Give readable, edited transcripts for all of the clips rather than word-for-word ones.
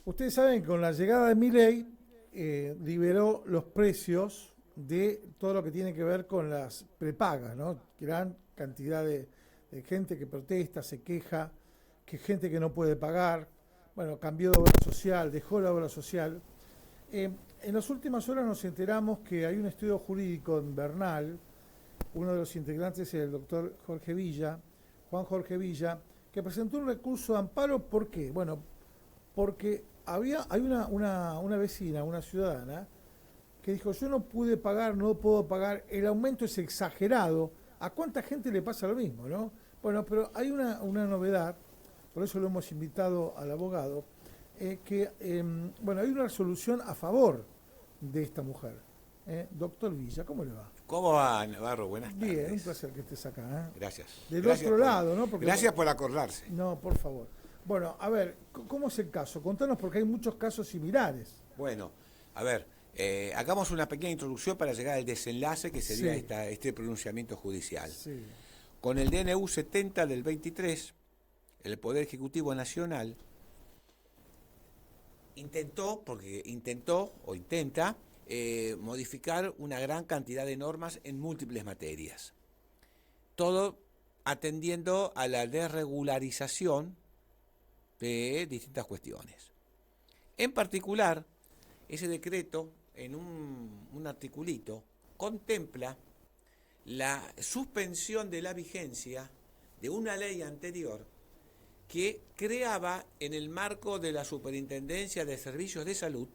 Ustedes saben que con la llegada de Milei liberó los precios de todo lo que tiene que ver con las prepagas, ¿no? Gran cantidad de gente que protesta, se queja, que gente que no puede pagar, bueno, cambió de obra social, dejó la obra social. En las últimas horas nos enteramos que hay un estudio jurídico en Bernal, uno de los integrantes es el doctor Jorge Villa, Juan Jorge Villa, que presentó un recurso de amparo. ¿Por qué? Bueno, porque hay una vecina, una ciudadana, que dijo, yo no pude pagar, no puedo pagar, el aumento es exagerado. ¿A cuánta gente le pasa lo mismo, no? Bueno, pero hay una novedad, por eso lo hemos invitado al abogado, bueno, hay una resolución a favor de esta mujer. Doctor Villa, ¿cómo le va? ¿Cómo va, Navarro? Buenas tardes. Bien, un placer que estés acá. Gracias. Del Gracias otro lado, ¿no? Porque gracias por acordarse. No, por favor. Bueno, a ver, ¿cómo es el caso? Contanos porque hay muchos casos similares. Bueno, a ver, hagamos una pequeña introducción para llegar al desenlace que sería Sí. este pronunciamiento judicial. Sí. Con el DNU 70 del 23, el Poder Ejecutivo Nacional intenta modificar una gran cantidad de normas en múltiples materias. Todo atendiendo a la desregularización de distintas cuestiones. En particular, ese decreto, en un articulito, contempla la suspensión de la vigencia de una ley anterior que creaba en el marco de la Superintendencia de Servicios de Salud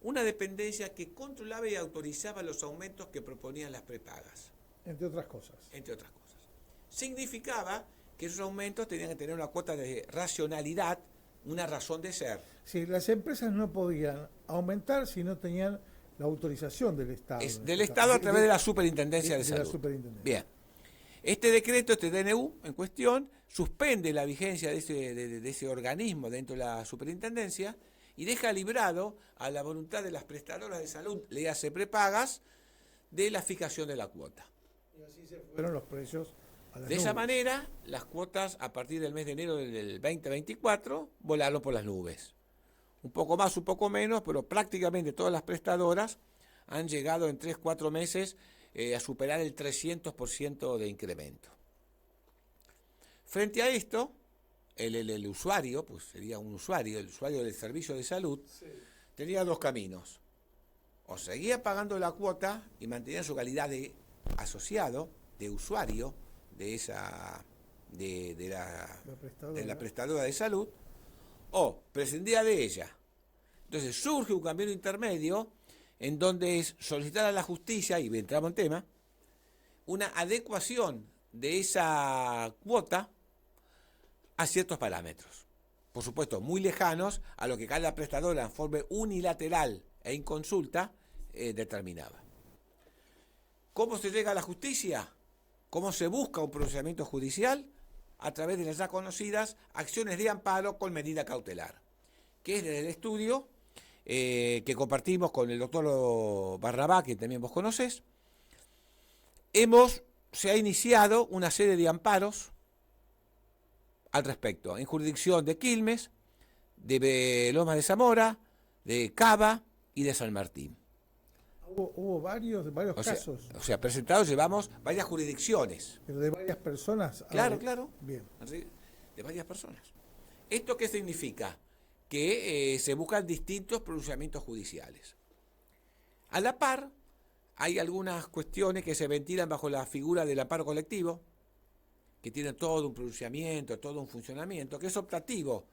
una dependencia que controlaba y autorizaba los aumentos que proponían las prepagas. Entre otras cosas. Entre otras cosas. Significaba que esos aumentos tenían que tener una cuota de racionalidad, una razón de ser. Sí, las empresas no podían aumentar si no tenían la autorización del Estado. Del Estado a través de la Superintendencia de Salud. La Superintendencia. Bien. Este decreto, este DNU en cuestión, suspende la vigencia de ese organismo dentro de la Superintendencia y deja librado a la voluntad de las prestadoras de salud, le hace prepagas, de la fijación de la cuota. Y así se fueron los precios a las De esa nubes. manera, las cuotas a partir del mes de enero del 2024 volaron por las nubes. Un poco más, un poco menos, pero prácticamente todas las prestadoras han llegado en 3-4 meses a superar el 300% de incremento. Frente a esto, el usuario, pues sería un usuario, el usuario del servicio de salud, sí, tenía dos caminos. O seguía pagando la cuota y mantenía su calidad de asociado, de usuario de la prestadora de salud, o prescindía de ella. Entonces surge un camino intermedio en donde es solicitar a la justicia, y entramos en tema, una adecuación de esa cuota a ciertos parámetros. Por supuesto, muy lejanos a lo que cada prestadora en forma unilateral e inconsulta determinaba. ¿Cómo se llega a la justicia? ¿Cómo se busca un procedimiento judicial? A través de las ya conocidas acciones de amparo con medida cautelar, que es desde el estudio que compartimos con el doctor Barrabá, que también vos conocés. Se ha iniciado una serie de amparos al respecto, en jurisdicción de Quilmes, de Lomas de Zamora, de Cava y de San Martín. Hubo varios casos. O sea, presentados llevamos varias jurisdicciones. Pero de varias personas. Claro, claro. Bien. De varias personas. ¿Esto qué significa? Que se buscan distintos pronunciamientos judiciales. A la par, hay algunas cuestiones que se ventilan bajo la figura del amparo colectivo, que tienen todo un pronunciamiento, todo un funcionamiento, que es optativo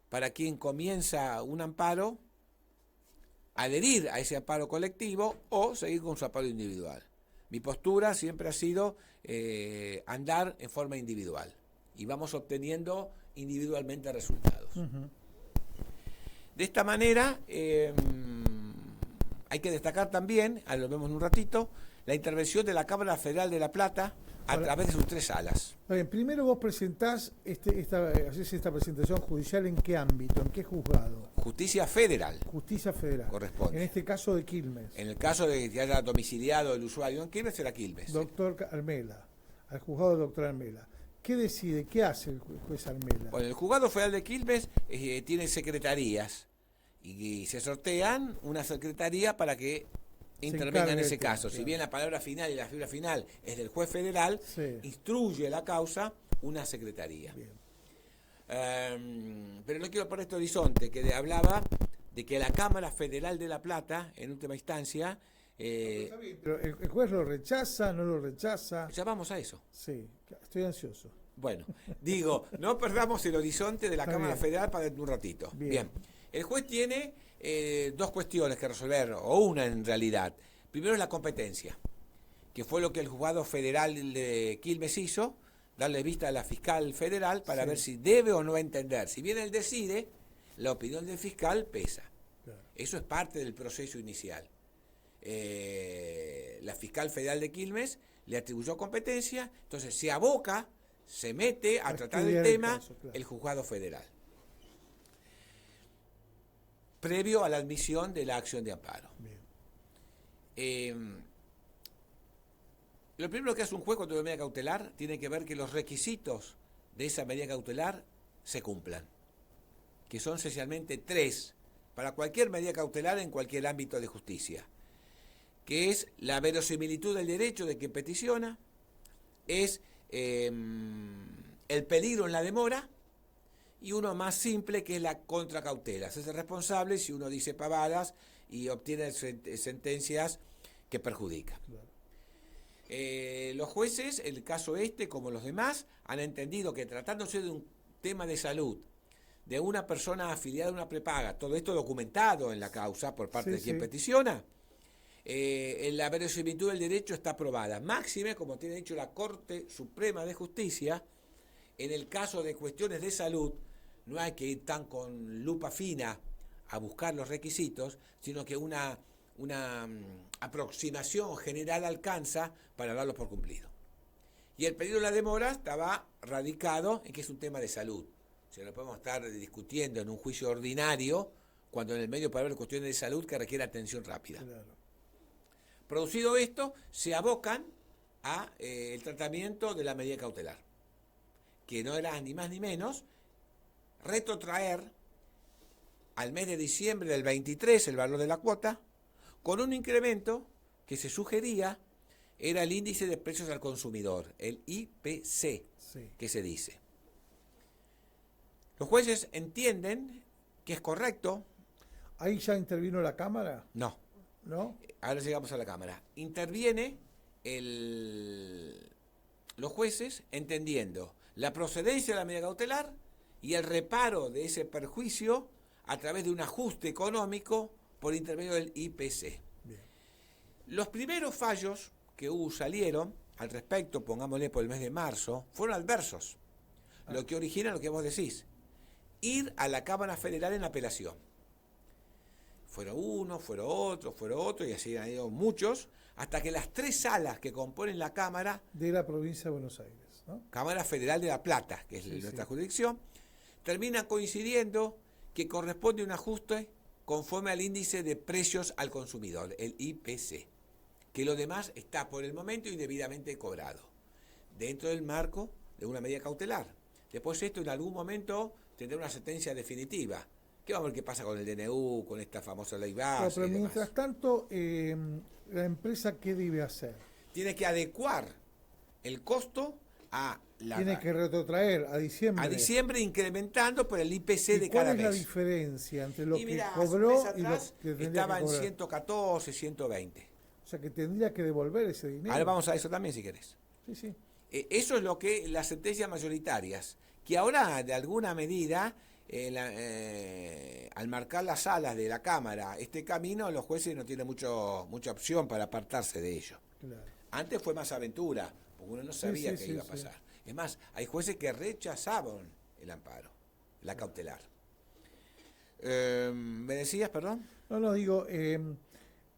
para quien comienza un amparo, adherir a ese amparo colectivo o seguir con su amparo individual. Mi postura siempre ha sido andar en forma individual y vamos obteniendo individualmente resultados. Uh-huh. De esta manera, hay que destacar también, lo vemos en un ratito, la intervención de la Cámara Federal de La Plata a través de sus 3 salas. Bien, primero vos presentás esta presentación judicial, ¿en qué ámbito? ¿En qué juzgado? Justicia Federal. Justicia Federal. Corresponde. En este caso de Quilmes. En el caso de que haya domiciliado el usuario en Quilmes, será Quilmes. Doctor Armela, al juzgado del doctor Armela. ¿Qué decide? ¿Qué hace el juez Armela? Bueno, el juzgado federal de Quilmes tiene secretarías y se sortean una secretaría para que intervenga en ese caso. Si bien la palabra final y la figura final es del juez federal, instruye la causa una secretaría. Pero no quiero poner este horizonte que hablaba de que la Cámara Federal de La Plata, en última instancia... pero el juez lo rechaza, no lo rechaza. Ya vamos a eso. Sí, estoy ansioso. Bueno, digo, no perdamos el horizonte de la Cámara Federal para un ratito. Bien. El juez tiene dos cuestiones que resolver, o una en realidad. Primero es la competencia, que fue lo que el juzgado federal de Quilmes hizo, darle vista a la fiscal federal para ver si debe o no entender. Si bien él decide, la opinión del fiscal pesa. Claro. Eso es parte del proceso inicial. La fiscal federal de Quilmes le atribuyó competencia, entonces se aboca, se mete a tratar el tema el juzgado federal, previo a la admisión de la acción de amparo. Lo primero que hace un juez cuando hay medida cautelar tiene que ver que los requisitos de esa medida cautelar se cumplan, que son esencialmente 3 para cualquier medida cautelar en cualquier ámbito de justicia, que es la verosimilitud del derecho de quien peticiona, es el peligro en la demora, y uno más simple que es la contracautela. Se hace responsable si uno dice pavadas y obtiene sentencias que perjudican. Claro. Los jueces, el caso este como los demás, han entendido que tratándose de un tema de salud, de una persona afiliada a una prepaga, todo esto documentado en la causa por parte de quien peticiona, la verosimilitud del derecho está aprobada. Máxime, como tiene dicho la Corte Suprema de Justicia, en el caso de cuestiones de salud, no hay que ir tan con lupa fina a buscar los requisitos, sino que una aproximación general alcanza para darlos por cumplido. Y el peligro de la demora estaba radicado en que es un tema de salud. O sea, no podemos estar discutiendo en un juicio ordinario cuando en el medio puede haber cuestiones de salud que requieren atención rápida. Claro. Producido esto, se abocan a el tratamiento de la medida cautelar, que no era ni más ni menos retrotraer al mes de diciembre del 23 el valor de la cuota, con un incremento que se sugería era el índice de precios al consumidor, el IPC, que se dice. Los jueces entienden que es correcto. ¿Ahí ya intervino la Cámara? No. ¿No? Ahora llegamos a la Cámara. Interviene los jueces entendiendo la procedencia de la medida cautelar y el reparo de ese perjuicio a través de un ajuste económico por intermedio del IPC. Bien. Los primeros fallos que salieron al respecto, pongámosle por el mes de marzo, fueron adversos. Lo que origina lo que vos decís, ir a la Cámara Federal en apelación. Fueron uno, fueron otro, y así han ido muchos, hasta que las 3 salas que componen la Cámara... De la provincia de Buenos Aires, ¿no? Cámara Federal de La Plata, que es nuestra jurisdicción, terminan coincidiendo que corresponde un ajuste conforme al índice de precios al consumidor, el IPC, que lo demás está por el momento indebidamente cobrado, dentro del marco de una medida cautelar. Después esto en algún momento tendrá una sentencia definitiva. ¿Qué vamos a ver qué pasa con el DNU, con esta famosa ley base? Pero mientras tanto, ¿la empresa qué debe hacer? Tiene que adecuar el costo a la... Tiene que retrotraer a diciembre. A diciembre incrementando por el IPC de cada mes. ¿Cuál es la diferencia entre lo que cobró y lo que tendría estaba que cobrar? En 114, 120. O sea que tendría que devolver ese dinero. Ahora vamos a eso también si querés. Sí. Eso es lo que las sentencias mayoritarias, que ahora de alguna medida... al marcar las salas de la Cámara este camino, los jueces no tienen mucha opción para apartarse de ello. Claro. Antes fue más aventura, porque uno no sabía qué iba a pasar. Es más, hay jueces que rechazaban el amparo, la cautelar. ¿Me decías, perdón? No, digo, en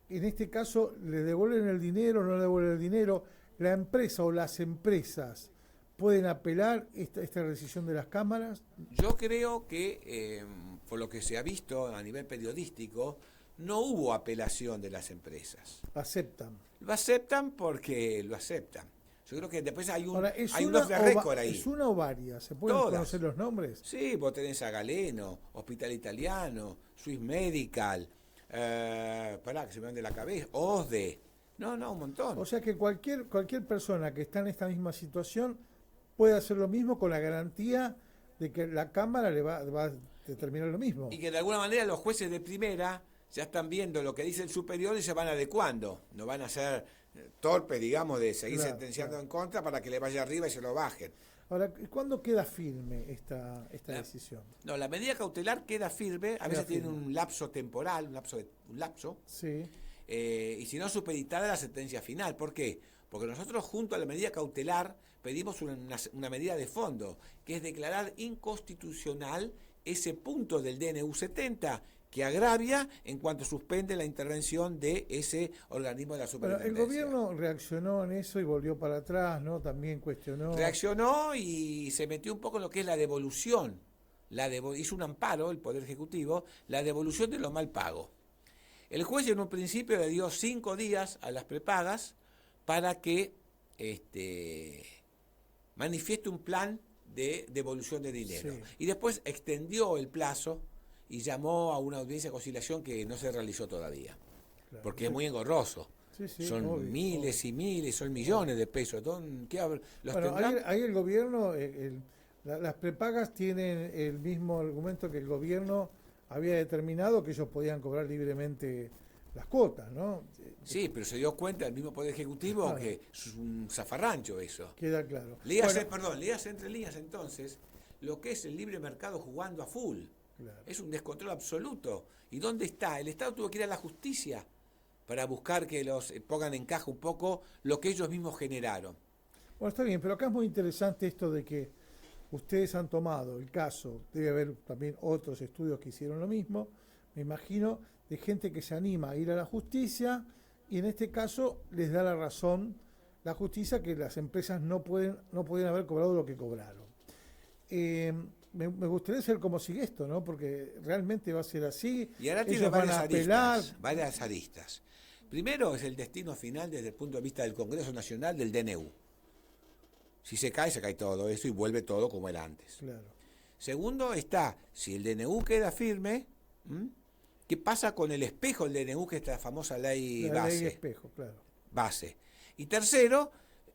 este caso, ¿le devuelven el dinero, no le devuelven el dinero? ¿La empresa o las empresas pueden apelar esta decisión de las cámaras? Yo creo que, por lo que se ha visto a nivel periodístico, no hubo apelación de las empresas. Aceptan. Lo aceptan porque lo aceptan. Yo creo que después hay un Ahora, hay un off the record ahí. ¿es una o varias? ¿Se pueden Todas. conocer los nombres? Sí, vos tenés a Galeno, Hospital Italiano, Swiss Medical, pará, que se me van de la cabeza, OSDE. No, un montón. O sea que cualquier persona que está en esta misma situación puede hacer lo mismo con la garantía de que la Cámara le va a determinar lo mismo. Y que de alguna manera los jueces de primera ya están viendo lo que dice el superior y se van adecuando. No van a ser torpes, digamos, de seguir Claro, sentenciando en contra para que le vaya arriba y se lo bajen. Ahora, ¿cuándo queda firme esta decisión? No, la medida cautelar queda firme, a veces tiene un lapso temporal, un lapso, Sí, y si no supeditada a la sentencia final. ¿Por qué? Porque nosotros junto a la medida cautelar pedimos una medida de fondo, que es declarar inconstitucional ese punto del DNU 70 que agravia en cuanto suspende la intervención de ese organismo de la pero superintendencia. el gobierno reaccionó en eso y volvió para atrás, ¿no? También cuestionó. Reaccionó y se metió un poco en lo que es la devolución. Hizo un amparo, el Poder Ejecutivo, la devolución de lo mal pago. El juez en un principio le dio 5 días a las prepagas para que manifieste un plan de devolución de dinero. Sí. Y después extendió el plazo y llamó a una audiencia de conciliación que no se realizó todavía, Claro. porque es muy engorroso. Sí, sí, Son obvio, miles obvio. y miles, son millones de pesos. ¿Los Bueno, tendrán? ahí el gobierno, las prepagas tienen el mismo argumento que el gobierno había determinado, que ellos podían cobrar libremente las cuotas, ¿no? Sí, pero se dio cuenta el mismo Poder Ejecutivo Claro. que es un zafarrancho eso. Queda claro. Léase Bueno, entre líneas entonces lo que es el libre mercado jugando a full. claro. Es un descontrol absoluto. ¿Y dónde está? El Estado tuvo que ir a la justicia para buscar que los pongan en caja un poco lo que ellos mismos generaron. Bueno, está bien, pero acá es muy interesante esto de que ustedes han tomado el caso, debe haber también otros estudios que hicieron lo mismo, me imagino, de gente que se anima a ir a la justicia y en este caso les da la razón la justicia que las empresas no pueden haber cobrado lo que cobraron. Me gustaría saber cómo sigue esto, ¿no? Porque realmente va a ser así. Y ahora tiene Ellos van a apelar. varias aristas. Primero es el destino final desde el punto de vista del Congreso Nacional del DNU. Si se cae todo eso y vuelve todo como era antes. Claro. Segundo está, si el DNU queda firme, ¿qué pasa con el espejo del DNU, que es la famosa ley La base? ley espejo, claro. Base. Y tercero,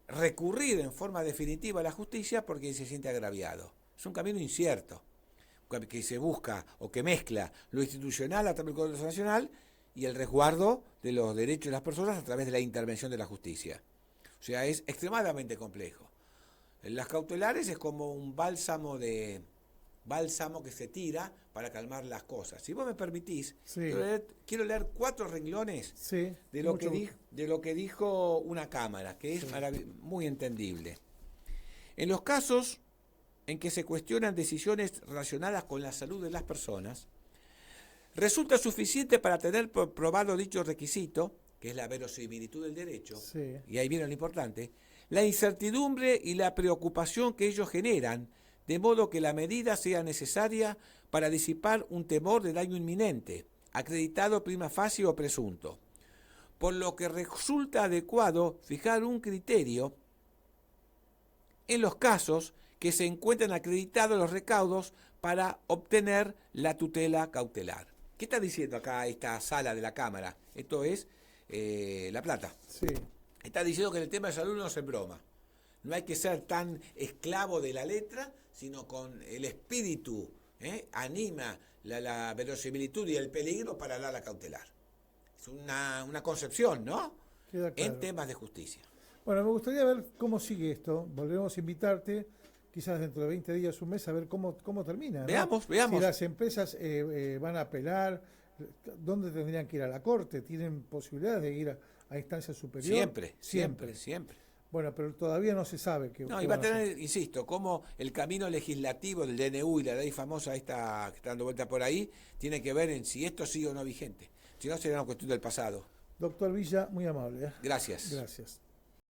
recurrir en forma definitiva a la justicia porque se siente agraviado. Es un camino incierto, que se busca o que mezcla lo institucional a través del Congreso Nacional y el resguardo de los derechos de las personas a través de la intervención de la justicia. O sea, es extremadamente complejo. Las cautelares es como un bálsamo que se tira para calmar las cosas. Si vos me permitís, Sí. quiero leer 4 renglones Sí, de lo mucho que dijo una cámara, que es muy entendible. En los casos en que se cuestionan decisiones relacionadas con la salud de las personas, resulta suficiente para tener probado dicho requisito, que es la verosimilitud del derecho, Sí. y ahí viene lo importante, la incertidumbre y la preocupación que ellos generan, de modo que la medida sea necesaria para disipar un temor de daño inminente, acreditado prima facie o presunto. Por lo que resulta adecuado fijar un criterio en los casos que se encuentran acreditados los recaudos para obtener la tutela cautelar. ¿Qué está diciendo acá esta sala de la Cámara? Esto es La Plata. Sí. Está diciendo que en el tema de salud no se broma. No hay que ser tan esclavo de la letra, sino con el espíritu, anima la verosimilitud y el peligro para dar la cautelar. Es una concepción, ¿no? Queda claro. En temas de justicia. Bueno, me gustaría ver cómo sigue esto. Volveremos a invitarte, quizás dentro de 20 días, un mes, a ver cómo termina, ¿no? Veamos. Si las empresas van a apelar, ¿dónde tendrían que ir a la corte? ¿Tienen posibilidades de ir a instancia superior? Siempre. Bueno, pero todavía no se sabe qué. No, qué y va a van hacer. tener, insisto, como el camino legislativo del DNU y la ley famosa esta que está dando vuelta por ahí, tiene que ver en si esto sigue o no vigente. Si no, será una cuestión del pasado. Doctor Villa, muy amable. Gracias. Gracias.